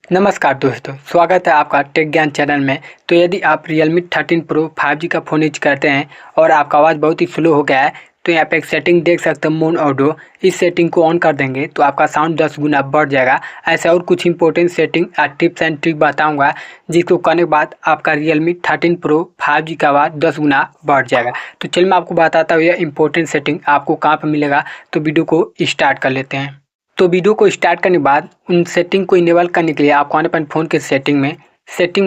नमस्कार दोस्तों, स्वागत है आपका टेक ज्ञान चैनल में। तो यदि आप Realme 13 Pro 5G का फ़ोन यूज करते हैं और आपका आवाज़ बहुत ही स्लो हो गया है, तो यहाँ पे एक सेटिंग देख सकते हो मोनो ऑडियो। इस सेटिंग को ऑन कर देंगे तो आपका साउंड 10 गुना बढ़ जाएगा। ऐसे और कुछ important setting tips and trick बताऊंगा, जिसको करने के बाद आपका Realme 13 Pro 5G का आवाज़ 10 गुना बढ़ जाएगा। तो चलिए मैं आपको बताता हूँ यह इंपॉर्टेंट सेटिंग आपको कहाँ पर मिलेगा। तो वीडियो को स्टार्ट कर लेते हैं। तो वीडियो को स्टार्ट करने के बाद उन सेटिंग को इनेबल करने के लिए आपको आने अपने फ़ोन के सेटिंग में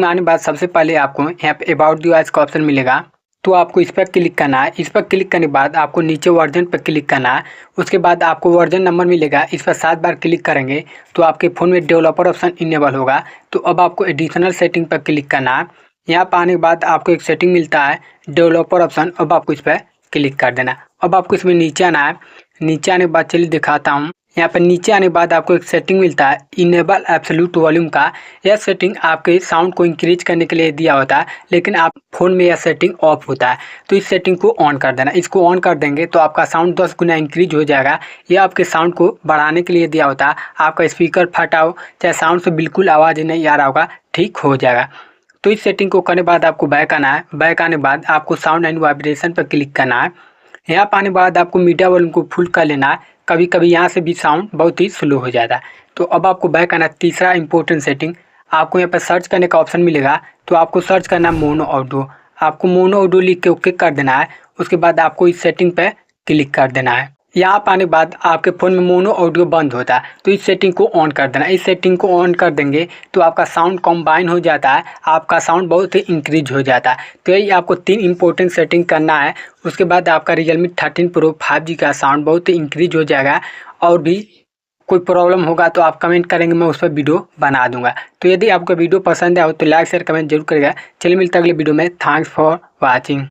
आने के बाद सबसे पहले आपको यहाँ पे अबाउट डिवाइस का ऑप्शन मिलेगा। तो आपको इस पर क्लिक करना है। इस पर क्लिक करने के बाद आपको नीचे वर्जन पर क्लिक करना है। उसके बाद आपको वर्जन नंबर मिलेगा, इस पर 7 बार क्लिक करेंगे तो आपके फ़ोन में डेवलपर ऑप्शन इनेबल होगा। तो अब आपको एडिशनल सेटिंग पर क्लिक करना है। यहाँ पर आने के बाद आपको एक सेटिंग मिलता है डेवलपर ऑप्शन, अब आपको इस पर क्लिक कर देना। अब आपको इसमें नीचे आना है। नीचे आने के बाद चलिए दिखाता हूँ। यहाँ पर नीचे आने के बाद आपको एक सेटिंग मिलता है इनेबल एब्सोल्यूट वॉल्यूम का। यह सेटिंग आपके साउंड को इंक्रीज करने के लिए दिया होता है, लेकिन आप फ़ोन में यह सेटिंग ऑफ होता है। तो इस सेटिंग को ऑन कर देना। इसको ऑन कर देंगे तो आपका साउंड 10 गुना इंक्रीज हो जाएगा। यह आपके साउंड को बढ़ाने के लिए दिया होता है। आपका स्पीकर फटा हो चाहे साउंड से बिल्कुल आवाज़ नहीं आ रहा होगा, ठीक हो जाएगा। तो इस सेटिंग को करने के बाद आपको बैक आना है। बैक आने के बाद आपको साउंड एंड वाइब्रेशन पर क्लिक करना है। यहाँ पर आने के बाद आपको मीडिया वॉल्यूम को फुल कर लेना है। कभी कभी यहाँ से भी साउंड बहुत ही स्लो हो जाता है। तो अब आपको बैक आना है। तीसरा इंपॉर्टेंट सेटिंग, आपको यहाँ पर सर्च करने का ऑप्शन मिलेगा। तो आपको सर्च करना है मोनो ऑडियो। आपको मोनो ऑडियो लिख के ओके कर देना है। उसके बाद आपको इस सेटिंग पर क्लिक कर देना है। यहाँ पर आने के बाद आपके फ़ोन में मोनो ऑडियो बंद होता है, तो इस सेटिंग को ऑन कर देना। इस सेटिंग को ऑन कर देंगे तो आपका साउंड कॉम्बाइन हो जाता है, आपका साउंड बहुत ही इंक्रीज हो जाता है। तो यही आपको 3 इंपॉर्टेंट सेटिंग करना है। उसके बाद आपका Realme 13 Pro 5G का साउंड बहुत ही इंक्रीज हो जाएगा। और भी कोई प्रॉब्लम होगा तो आप कमेंट करेंगे, मैं उस पर वीडियो बना दूंगा। तो यदि आपको वीडियो पसंद आए तो लाइक शेयर कमेंट जरूर करेगा। चलिए मिलते हैं अगले वीडियो में। Thanks for watching.